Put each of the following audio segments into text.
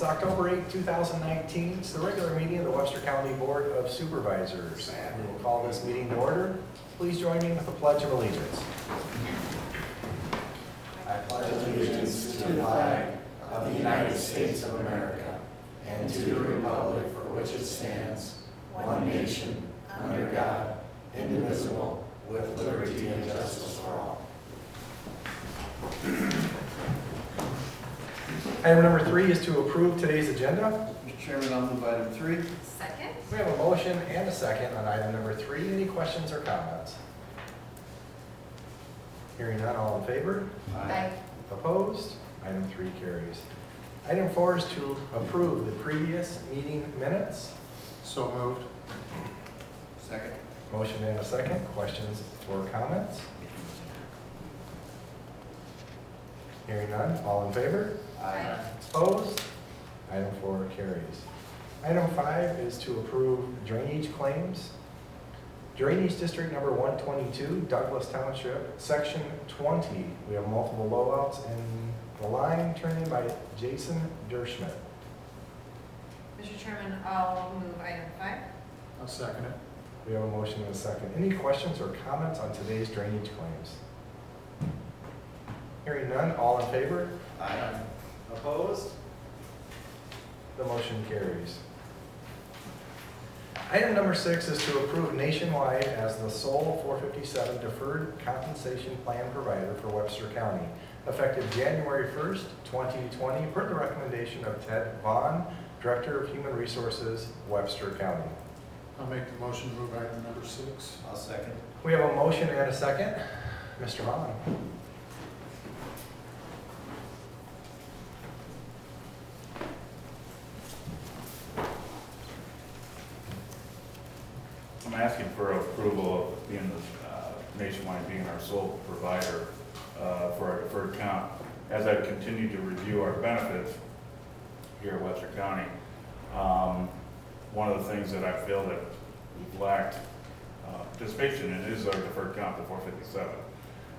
It's October 8, 2019. It's the regular meeting of the Webster County Board of Supervisors. And we will call this meeting to order. Please join me with the Pledge of Allegiance. I pledge allegiance to the flag of the United States of America and to the republic for which it stands, one nation, under God, indivisible, with liberty and justice for all. Item number 3 is to approve today's agenda. Mr. Chairman, I'll move item 3. Second. We have a motion and a second on item number 3. Any questions or comments? Hearing none, all in favor? Aye. Opposed? Item 3 carries. Item 4 is to approve the previous meeting minutes. So moved. Second. Motion and a second. Questions or comments? Hearing none, all in favor? Aye. Opposed? Item 4 carries. Item 5 is to approve drainage claims. Drainage District Number 122, Douglas Township, Section 20. We have multiple blowouts in the line turned in by Jason Derschmidt. Mr. Chairman, I'll move item 5. I'll second it. We have a motion and a second. Any questions or comments on today's drainage claims? Hearing none, all in favor? Aye. Opposed? The motion carries. Item number 6 is to approve Nationwide as the sole 457 deferred compensation plan provider for Webster County, effective January 1st, 2020, per the recommendation of Ted Vaughn, Director of Human Resources, Webster County. I'll make the motion to move item number 6. I'll second. We have a motion and a second. Mr. Vaughn. I'm asking for approval of being Nationwide being our sole provider for our deferred comp. As I continue to review our benefits here at Webster County, one of the things that I feel that we've lacked participation in is our deferred comp, the 457.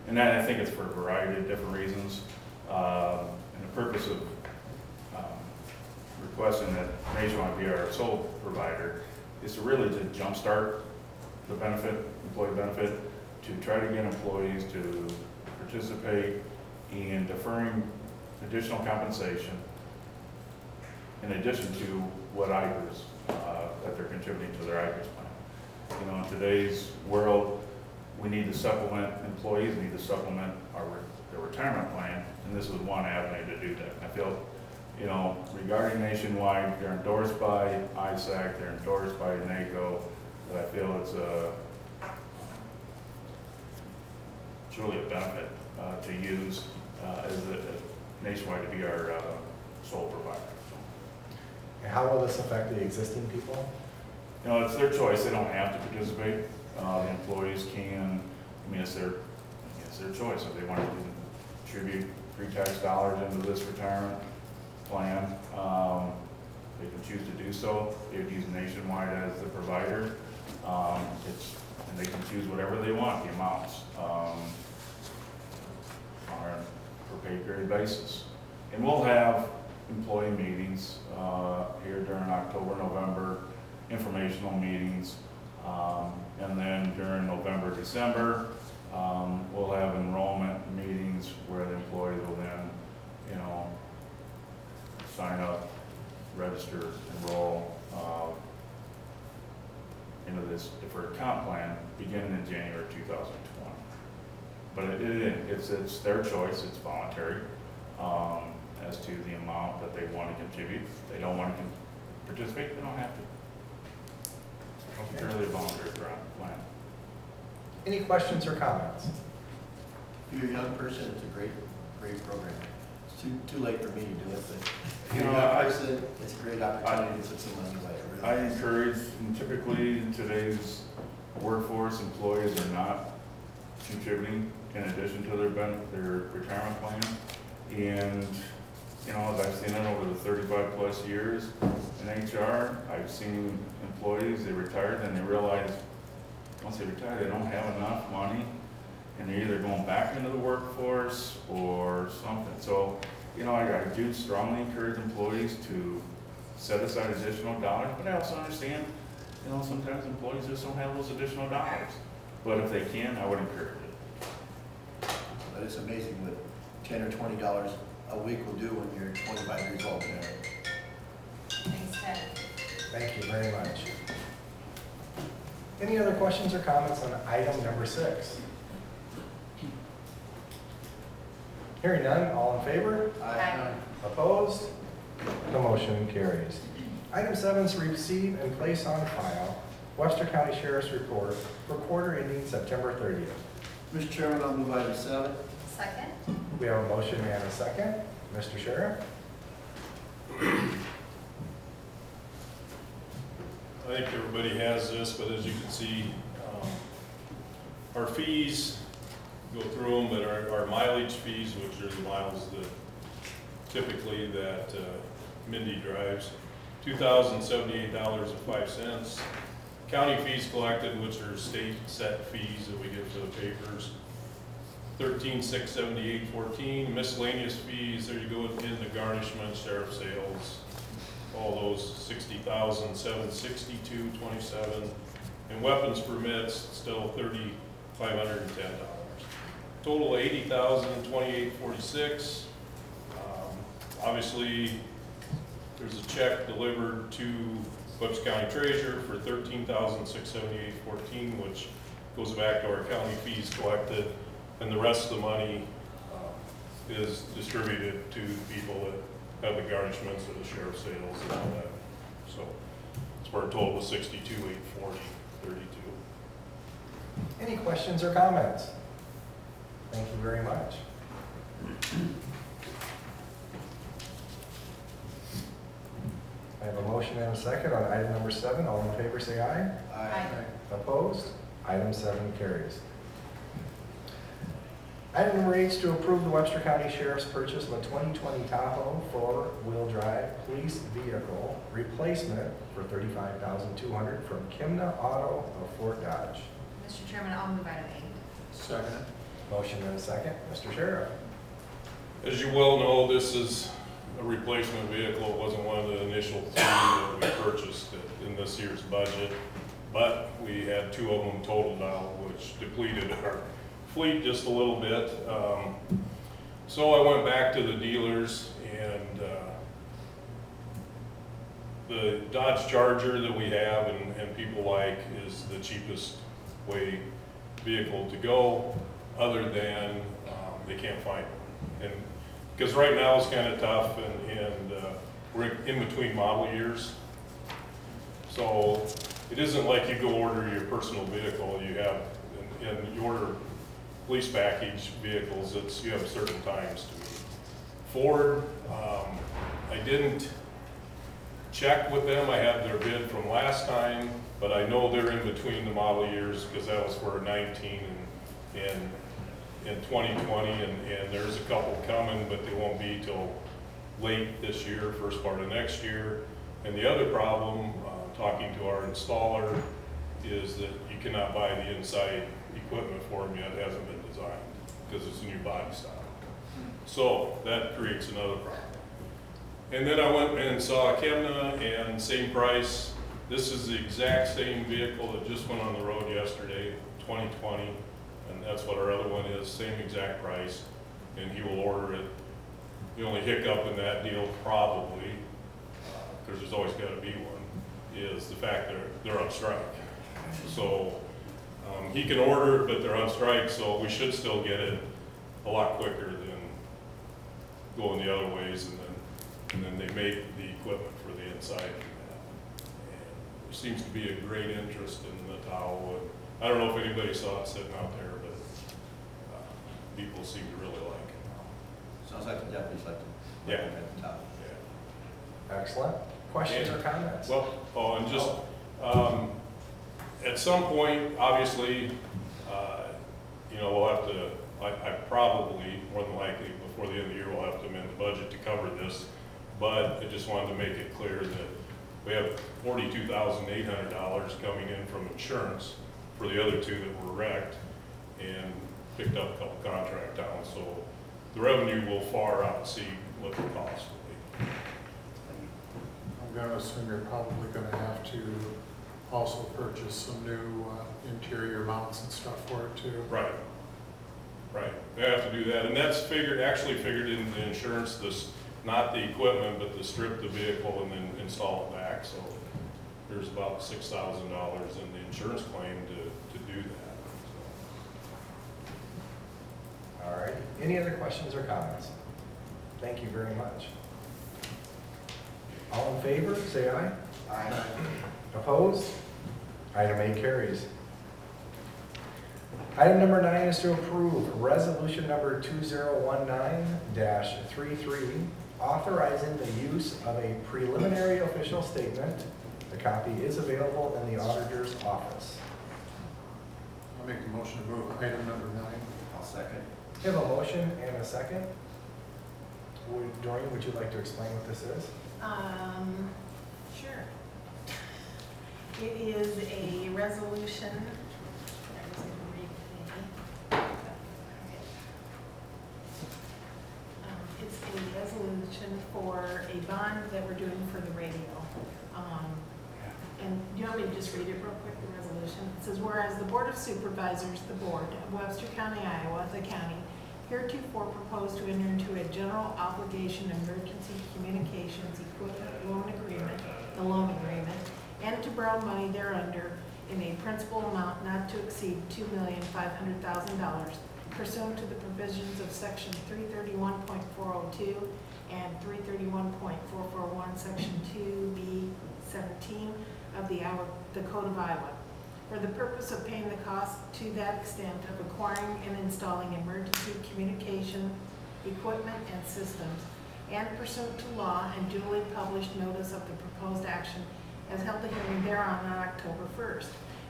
And that, I think it's for a variety of different reasons. And the purpose of requesting that Nationwide be our sole provider is to really to jumpstart the benefit, employee benefit, to try to get employees to participate in deferring additional compensation in addition to what IGRs that they're contributing to their IGRs plan. You know, in today's world, we need to supplement, employees need to supplement their retirement plan, and this is one avenue to do that. I feel, you know, regarding Nationwide, they're endorsed by ISAC, they're endorsed by NACO, but I feel it's truly a benefit to use as Nationwide to be our sole provider. And how will this affect the existing people? You know, it's their choice, they don't have to participate. The employees can, I mean, it's their choice. If they want to contribute pre-tax dollars into this retirement plan, they can choose to do so. They would use Nationwide as the provider. And they can choose whatever they want, the amounts, on a per pay period basis. And we'll have employee meetings here during October, November, informational meetings, and then during November, December, we'll have enrollment meetings where the employees will then, you know, sign up, register, enroll into this deferred comp plan beginning in January 2020. But it's their choice, it's voluntary as to the amount that they want to contribute. If they don't want to participate, they don't have to. It's really a voluntary plan. Any questions or comments? If you're a young person, it's a great program. It's too late for me to do it, but if You you're a know, young person, it's a great opportunity to put some money away. Really. I encourage, and typically in today's workforce, employees are not contributing in addition to their retirement plan. And, you know, as I've seen it over the 35 plus years in HR, I've seen employees, they retired and they realize once they retire, they don't have enough money and they're either going back into the workforce or something. So you know, I do strongly encourage employees to set aside additional dollars, but I also understand, you know, sometimes employees just don't have those additional dollars. But if they can, I would encourage it. But it's amazing what $10 or $20 a week will do when you're 25 years old. Thanks, Ted. Thank you very much. Any other questions or comments on item number 6? Hearing none, all in favor? Aye. Opposed? The motion carries. Item 7 is receive and place on file Webster County Sheriff's Report for quarter ending September 30th. Mr. Chairman, I'll move item 7. Second? We have a motion and a second. Mr. Sheriff? I think everybody has this, but as you can see, our fees, go through them, but our mileage fees, which are the miles that typically that Mindy drives, $2,078.05. County fees collected, which are state set fees that we give to the papers, $13,678.14. Miscellaneous fees, there you go, in the garnishment, sheriff sales, all those $60,762.27. And weapons permits, still $3,510. Total $80,028.46. Obviously, there's a check delivered to Webster County Treasurer for $13,678.14, which goes back to our county fees collected, and the rest of the money is distributed to people that have the garnishments or the sheriff sales and all that. So it's for a total of $62,840.32. Any questions or comments? Thank you very much. I have a motion and a second on item number 7. All in favor say aye. Aye. Opposed? Item 7 carries. Item number 8 is to approve the Webster County Sheriff's purchase of a 2020 Tahoe 4-wheel drive police vehicle replacement for $35,200 from Kimna Auto of Fort Dodge. Mr. Chairman, I'll move item 8. Second. Motion and a second. Mr. Sheriff. As you well know, this is a replacement vehicle. It wasn't one of the initial 3 that we purchased in this year's budget, but we had 2 of them totaled out, which depleted our fleet just a little bit. So I went back to the dealers, and the Dodge Charger that we have and people like is the cheapest way vehicle to go, other than they can't find one. And because right now it's kind of tough, and we're in between model years. So it isn't like you go order your personal vehicle, you have, and you order police package vehicles, you have certain times to meet. Ford, I didn't check with them, I had their bid from last time, but I know they're in between the model years because that was for 19 and 2020, and there's a couple coming, but they won't be till late this year, first part of next year. And the other problem, talking to our installer, is that you cannot buy the inside equipment for them yet. It hasn't been designed because it's a new body style. So that creates another problem. And then I went and saw Kimna, and same price. This is the exact same vehicle that just went on the road yesterday, 2020. And that's what our other one is, same exact price, and he will order it. The only hiccup in that deal probably, because there's always got to be one, is the fact they're on strike. So he can order it, but they're on strike, so we should still get it a lot quicker than going the other ways, and then they make the equipment for the inside for that. And there seems to be a great interest in the Tahoe. I don't know if anybody saw it sitting out there, but people seem to really like it now. Sounds like the deputies like to. Yeah. At the top. Yeah. Excellent. Questions or comments? Well, and just, at some point, obviously, we'll have to, I probably, more than likely, before the end of the year, we'll have to amend the budget to cover this. But I just wanted to make it clear that we have $42,800 coming in from insurance for the other 2 that were wrecked, and picked up a couple contract towns. So the revenue will far exceed what the cost will be. I'm gonna assume you're probably gonna have to also purchase some new interior mounts and stuff for it too. Right. Right, they have to do that, and that's actually figured in the insurance, not the equipment, but to strip the vehicle and then install it back, so there's about $6,000 in the insurance claim to do that. All right. Any other questions or comments? Thank you very much. All in favor, say aye. Aye. Opposed? Item A carries. Item number 9 is to approve resolution number 2019-33, authorizing the use of a preliminary official statement. The copy is available in the auditor's office. I'll make the motion to move item number 9. I'll second. We have a motion and a second. Doreen, would you like to explain what this is? Sure. It is a resolution. I was going to read the- It's a resolution for a bond that we're doing for the radio. And do you want me to just read it real quick, the resolution? It says, whereas the Board of Supervisors, the Board of Webster County, Iowa, the county, heretofore proposed to enter into a general obligation emergency communications equipment loan agreement, the loan agreement, and to borrow money thereunder in a principal amount not to exceed $2,500,000 pursuant to the provisions of section 331.402 and 331.441, section 2B17 of the Code of Iowa, for the purpose of paying the cost to that extent of acquiring and installing emergency communication equipment and systems, and pursuant to law and duly published notice of the proposed action as held a hearing thereon on October 1st.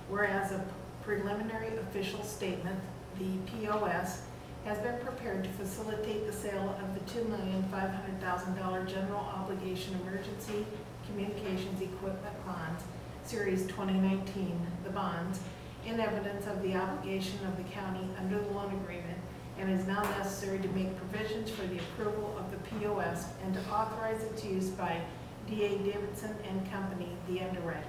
Whereas a preliminary official statement, the POS, has been prepared to facilitate the sale of the $2,500,000 general obligation emergency communications equipment bonds, Series 2019, the bonds, in evidence of the obligation of the county under the loan agreement, and is now necessary to make provisions for the approval of the POS and to authorize its use by D.A. Davidson and Company, the underwriter.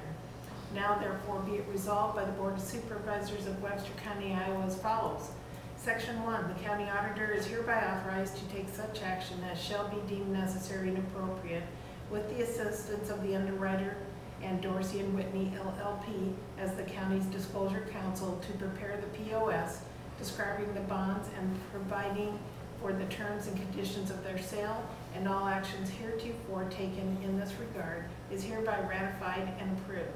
Now therefore be it resolved by the Board of Supervisors of Webster County, Iowa as follows. Section 1, the county auditor is hereby authorized to take such action as shall be deemed necessary and appropriate with the assistance of the underwriter and Dorsey and Whitney LLP as the county's disclosure counsel to prepare the POS, describing the bonds and providing for the terms and conditions of their sale, and all actions heretofore taken in this regard is hereby ratified and approved.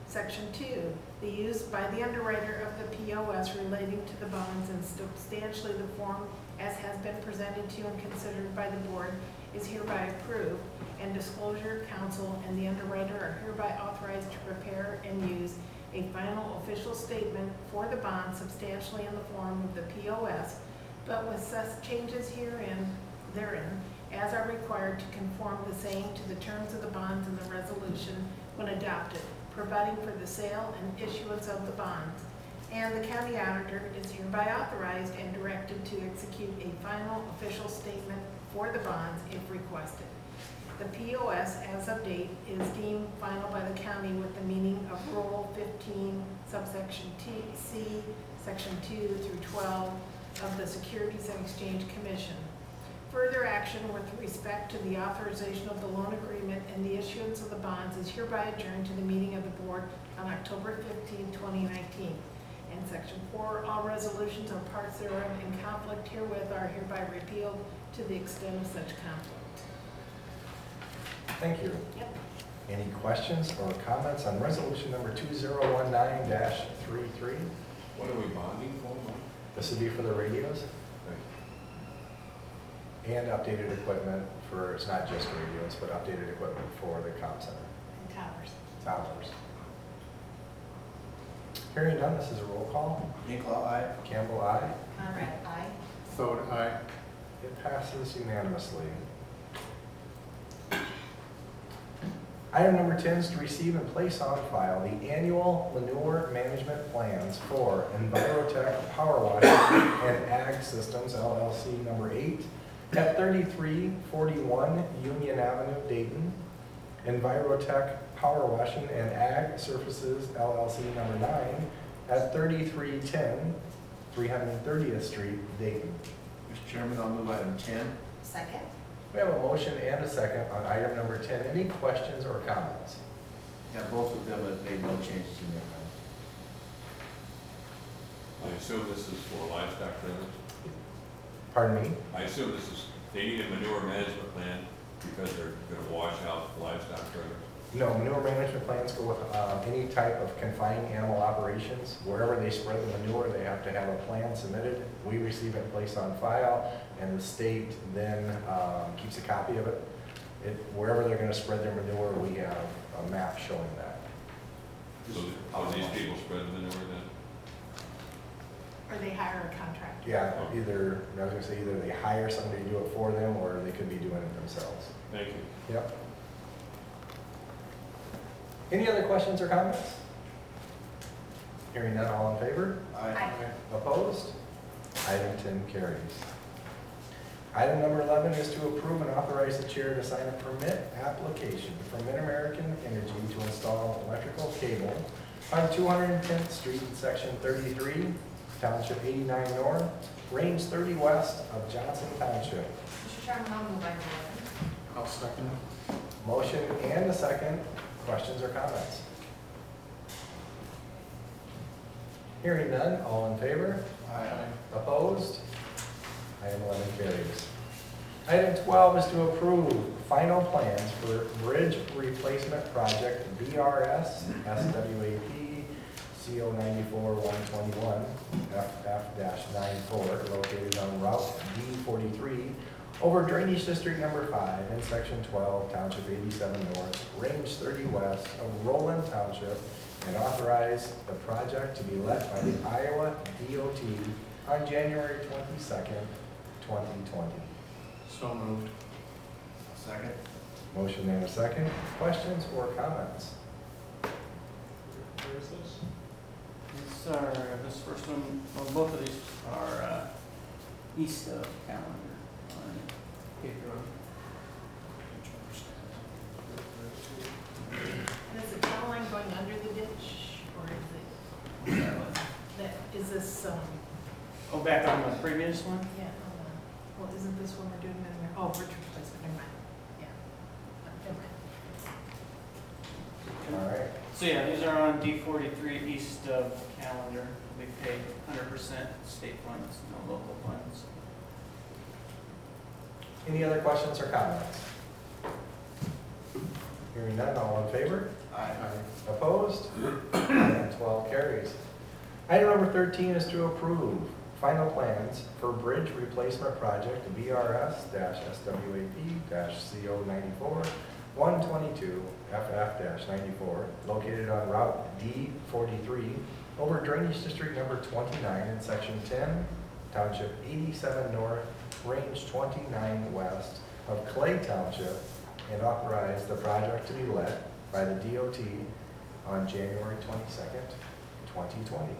Section 2, the use by the underwriter of the POS relating to the bonds in substantially the form as has been presented to and considered by the board is hereby approved, and disclosure counsel and the underwriter are hereby authorized to prepare and use a final official statement for the bond substantially in the form of the POS, but with such changes therein as are required to conform the same to the terms of the bonds in the resolution when adopted, providing for the sale and issuance of the bonds. And the county auditor is hereby authorized and directed to execute a final official statement for the bonds if requested. The POS as of date is deemed final by the county with the meaning of Rule 15, subsection C, section 2 through 12 of the Securities and Exchange Commission. Further action with respect to the authorization of the loan agreement and the issuance of the bonds is hereby adjourned to the meeting of the board on October 15, 2019. And section 4, all resolutions or parts thereof in conflict herewith are hereby repealed to the extent of such conflict. Thank you. Yep. Any questions or comments on resolution number 2019-33? What are we bonding for? This would be for the radios and updated equipment for, it's not just radios, but updated equipment for the comm center. And towers. Towers. Hearing none, this is a roll call. Hinkle, aye. Campbell, aye. Conrad, aye. Thode, aye. It passes unanimously. Item number 10 is to receive and place on file the annual manure management plans for Envirotech Power Wash and Ag Systems LLC number 8 At 3341 Union Avenue, Dayton. Envirotech Power Washing and Ag Services LLC number 9 at 3310 330th Street, Dayton. Mr. Chairman, I'll move item 10. Second. We have a motion and a second on item number 10. Any questions or comments? Yeah, both of them have made no changes in their mind. I assume this is for livestock trailers? Pardon me? I assume this is, they need a manure management plan because they're gonna wash out livestock trailers? No, manure management plans go with any type of confining animal operations. Wherever they spread the manure, they have to have a plan submitted. We receive it placed on file, and the state then keeps a copy of it. Wherever they're gonna spread their manure, we have a map showing that. So how do these people spread the manure then? Or they hire a contractor. Yeah, either, I was gonna say, either they hire somebody to do it for them, or they could be doing it themselves. Thank you. Yep. Any other questions or comments? Hearing none, all in favor? Aye. Opposed? Item 10 carries. Item number 11 is to approve and authorize the chair to sign a permit application from Mid-American Energy to install electrical cable on 210th Street, Section 33, Township 89 North, Range 30 West of Johnson Township. Mr. Chairman, I'll move item 11. I'll second. Motion and a second. Questions or comments? Hearing none, all in favor? Aye. Opposed? Item 11 carries. Item 12 is to approve final plans for bridge replacement project BRS SWAP CO 94-121 FF-94 located on Route D43 over Drainage District number 5 in Section 12, Township 87 North, Range 30 West of Roland Township, and authorize the project to be led by the Iowa DOT on January 22nd, 2020. So moved. Second. Motion and a second. Questions or comments? Where is this? This first one, well, both of these are east of Calendar on Cape Road. And is the town line going under the ditch, or is it, is this, Oh, back on the previous one? yeah, well, isn't this one we're doing, bridge replacement, never mind, yeah. Never mind. All right. So yeah, these are on D43 east of Calendar. We pay 100% state funds, no local funds. Any other questions or comments? Hearing none, all in favor? Aye. Opposed? Item 12 carries. Item number 13 is to approve final plans for bridge replacement project BRS-WAP-CO94-122 FF-94 located on Route D43 over Drainage District number 29 in Section 10, Township 87 North, Range 29 West of Clay Township, and authorize the project to be led by the DOT on January 22nd, 2020.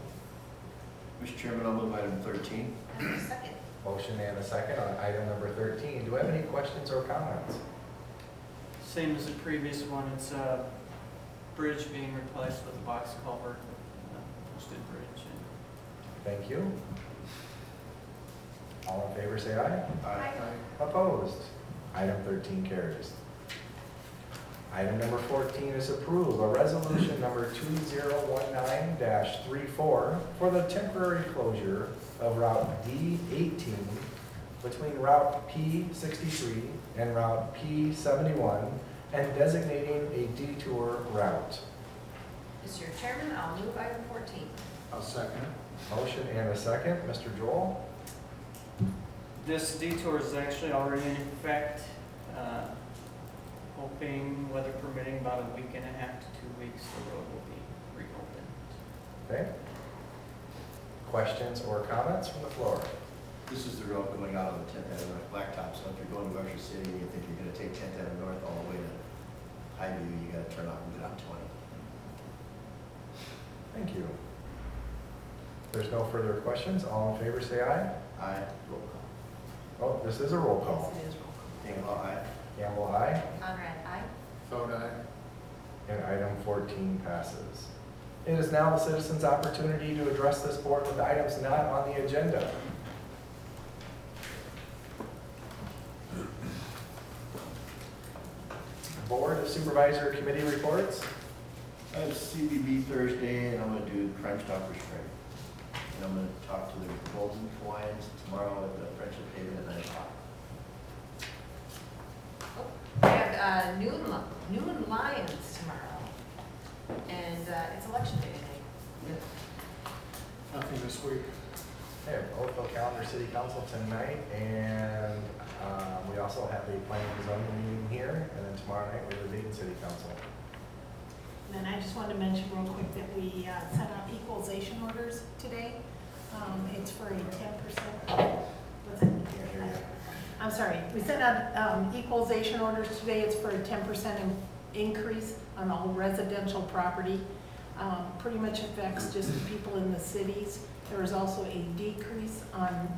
Mr. Chairman, I'll move item 13. And a second. Motion and a second on item number 13. Do we have any questions or comments? Same as the previous one, it's a bridge being replaced with a box culvert, posted bridge. Thank you. All in favor, say aye. Aye. Opposed? Item 13 carries. Item number 14 is approve a resolution number 2019-34 for the temporary closure of Route D18 between Route P63 and Route P71 and designating a detour route. Mr. Chairman, I'll move item 14. I'll second. Motion and a second. Mr. Joel? This detour is actually already in effect. Hoping, weather permitting, about a week and a half to 2 weeks, the road will be reopened. Okay. Questions or comments from the floor? This is the road going out of the 10th Avenue Blacktop, so if you're going to Webster City and you think you're going to take 10th Avenue North all the way to Highview, you got to turn off and get on 20. Thank you. If there's no further questions, all in favor say aye. Aye. Roll call. Oh, this is a roll Yes, call. it is roll call. Campbell, aye. Campbell, aye. Conrad, aye. Vote aye. And item 14 passes. It is now the citizens' opportunity to address this board with items not on the agenda. Board of Supervisor Committee reports. I have CBB Thursday, and I'm gonna do Crime Stoppers Friday. And I'm gonna talk to the Golden Hawaiians tomorrow at the Friendship Haven at 9 o'clock. We have noon Lions tomorrow, and it's election day today. Nothing this week. Okay, Oakville Calendar City Council tonight, and we also have a planning and zoning meeting here, and then tomorrow night we have a Dayton City Council. And then I just wanted to mention real quick that we sent out equalization orders today. It's for a 10%. What's it? Can't hear you. I'm sorry, we sent out equalization orders today. It's for a 10% increase on all residential property. Pretty much affects just the people in the cities. There was also a decrease on